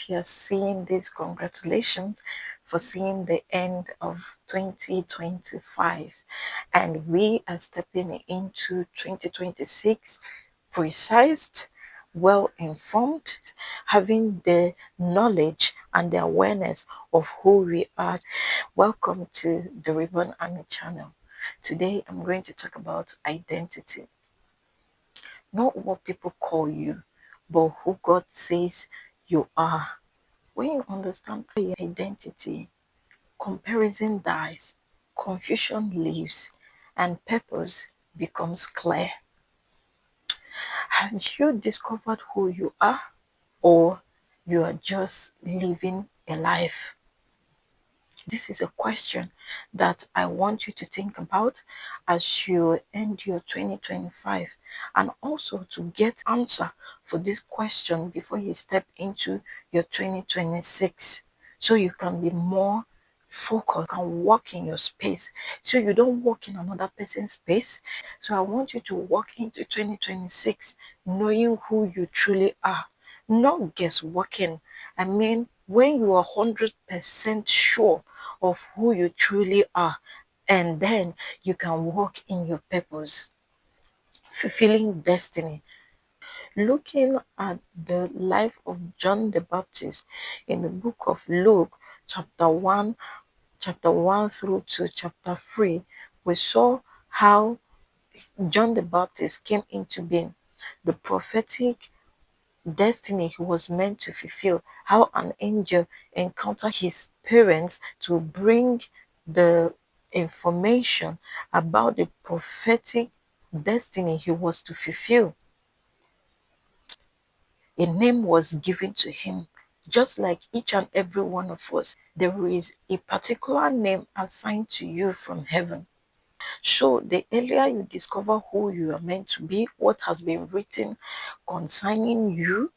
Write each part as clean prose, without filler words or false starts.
if you're seeing this, congratulations for seeing the end of 2025. And we are stepping into 2026 precise, well informed, having the knowledge and the awareness of who we are. Welcome to the Ribbon Army channel. Today I'm going to talk about identity. Not what people call you, but who God says you are. When you understand your identity, comparison dies, confusion leaves, and purpose becomes clear. Have you discovered who you are, or you are just living a life? This is a question that I want you to think about as you end your 2025, and also to get answer for this question before you step into your 2026, so you can be more focused, can walk in your space, so you don't walk in another person's space. So I want you to walk into 2026 knowing who you truly are, not guess working. I mean, when you are 100% sure of who you truly are, and then you can walk in your purpose, fulfilling destiny. Looking at the life of John the Baptist in the book of Luke, chapter 1 through to chapter 3, we saw how John the Baptist came into being, the prophetic destiny he was meant to fulfill, how an angel encountered his parents to bring the information about the prophetic destiny he was to fulfill. A name was given to him. Just like each and every one of us, there is a particular name assigned to you from heaven. So the earlier you discover who you are meant to be, what has been written concerning you,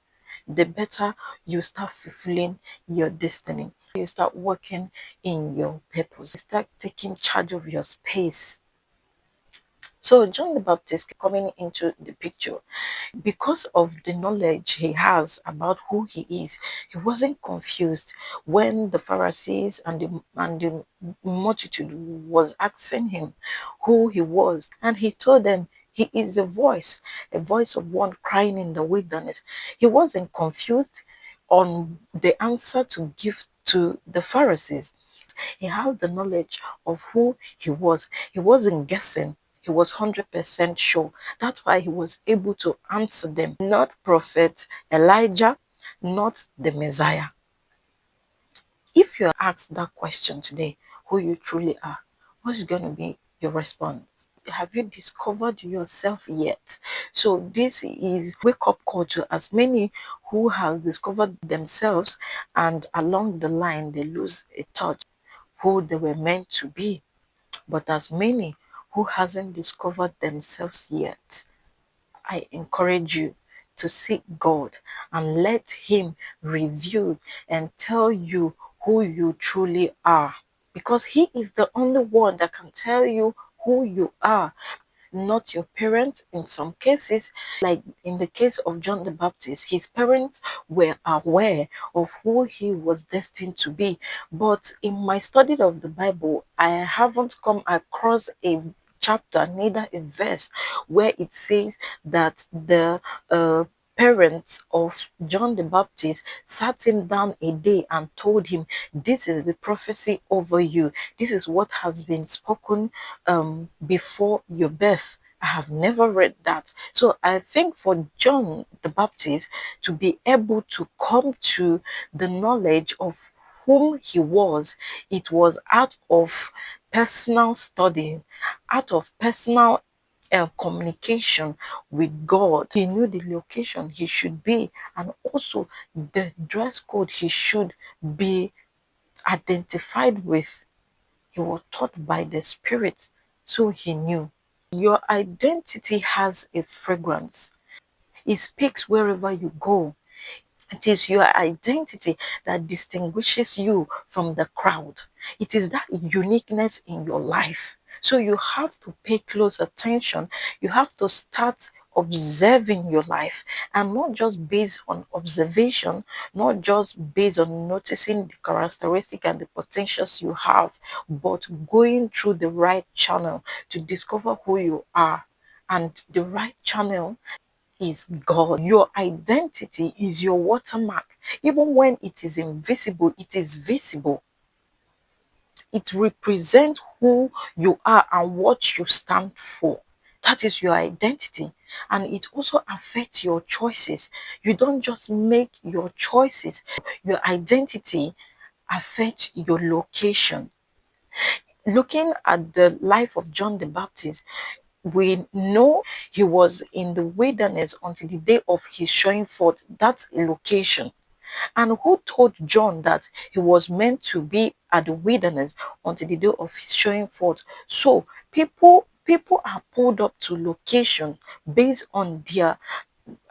the better you start fulfilling your destiny. You start working in your purpose. You start taking charge of your space. So John the Baptist coming into the picture, because of the knowledge he has about who he is, he wasn't confused when the Pharisees and the multitude was asking him who he was, and he told them he is a voice of one crying in the wilderness. He wasn't confused on the answer to give to the Pharisees. He has the knowledge of who he was. He wasn't guessing. He was 100% sure. That's why he was able to answer them. Not Prophet Elijah, not the Messiah. If you're asked that question today, who you truly are, what's going to be your response? Have you discovered yourself yet? So this is wake up call to as many who have discovered themselves, and along the line they lose a touch who they were meant to be. But as many who hasn't discovered themselves yet, I encourage you to seek God and let him reveal and tell you who you truly are, because he is the only one that can tell you who you are, not your parents. In some cases, like in the case of John the Baptist, his parents were aware of who he was destined to be. But in my study of the Bible, I haven't come across a chapter, neither a verse, where it says that the parents of John the Baptist sat him down a day and told him, this is the prophecy over you. This is what has been spoken before your birth. I have never read that. So I think for John the Baptist to be able to come to the knowledge of whom he was, it was out of personal study, out of personal communication with God. He knew the location he should be, and also the dress code he should be identified with. He was taught by the Spirit, so he knew. Your identity has a fragrance. It speaks wherever you go. It is your identity that distinguishes you from the crowd. It is that uniqueness in your life. So you have to pay close attention. You have to start observing your life, and not just based on observation, not just based on noticing the characteristic and the potentials you have, but going through the right channel to discover who you are. And the right channel is God. Your identity is your watermark. Even when it is invisible, it is visible. It represents who you are and what you stand for. That is your identity. And it also affects your choices. You don't just make your choices, your identity affects your location. Looking at the life of John the Baptist, we know he was in the wilderness until the day of his showing forth. That's a location. And who told John that he was meant to be at the wilderness until the day of his showing forth? So people are pulled up to location based on their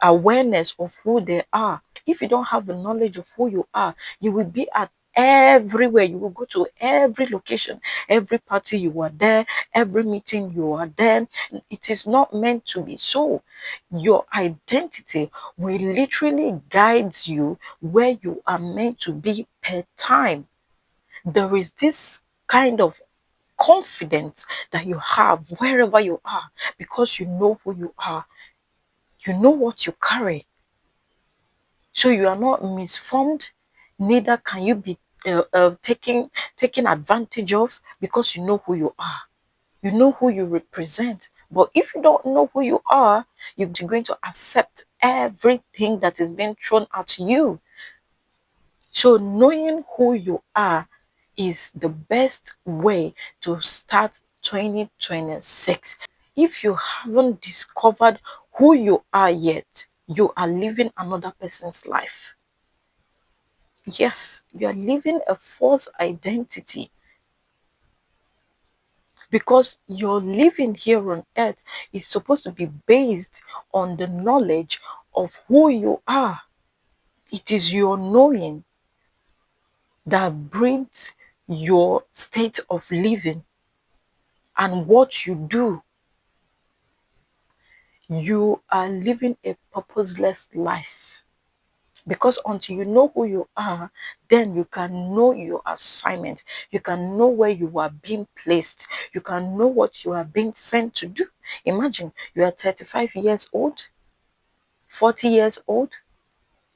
awareness of who they are. If you don't have the knowledge of who you are, you will be at everywhere. You will go to every location, every party you are there, every meeting you are there. It is not meant to be so. Your identity will literally guide you where you are meant to be per time. There is this kind of confidence that you have wherever you are because you know who you are. You know what you carry. So you are not misformed, neither can you be taken advantage of because you know who you are. You know who you represent. But if you don't know who you are, you're going to accept everything that is being thrown at you. So knowing who you are is the best way to start 2026. If you haven't discovered who you are yet, you are living another person's life. Yes, you are living a false identity because your living here on earth is supposed to be based on the knowledge of who you are. It is your knowing that brings your state of living and what you do. You are living a purposeless life. Because until you know who you are, then you can know your assignment. You can know where you are being placed. You can know what you are being sent to do. Imagine you are 35 years old, 40 years old,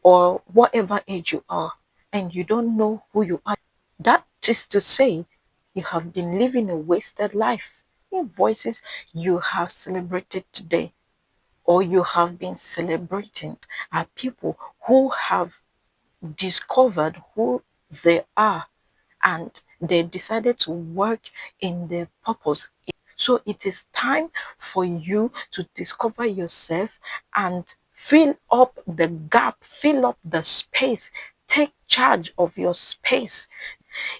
or whatever age you are, and you don't know who you are. That is to say, you have been living a wasted life. In voices you have celebrated today, or you have been celebrating, are people who have discovered who they are and they decided to work in their purpose. So it is time for you to discover yourself and fill up the gap, fill up the space, take charge of your space.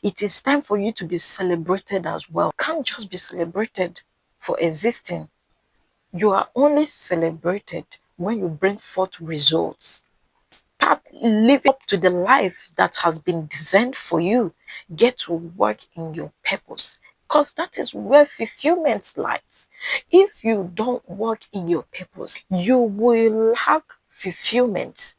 It is time for you to be celebrated as well. You can't just be celebrated for existing. You are only celebrated when you bring forth results. Start living up to the life that has been designed for you. Get to work in your purpose because that is where fulfillment lies. If you don't work in your purpose, you will lack fulfillment.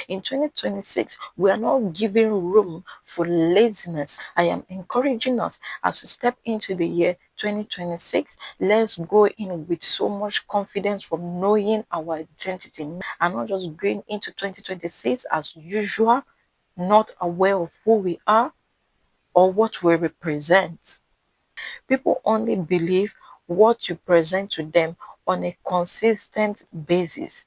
In 2026, we are not giving room for laziness. I am encouraging us as we step into the year 2026. Let's go in with so much confidence from knowing our identity and not just going into 2026 as usual, not aware of who we are or what we represent. People only believe what you present to them on a consistent basis.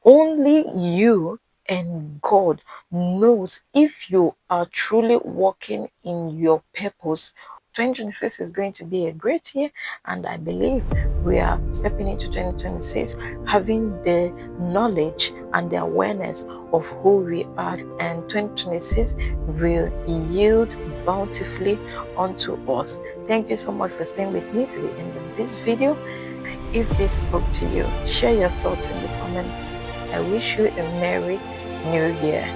Only you and God knows if you are truly walking in your purpose. 2026 is going to be a great year, and I believe we are stepping into 2026 having the knowledge and the awareness of who we are, and 2026 will yield bountifully unto us. Thank you so much for staying with me to the end of this video. If this spoke to you, share your thoughts in the comments. I wish you a Merry New Year.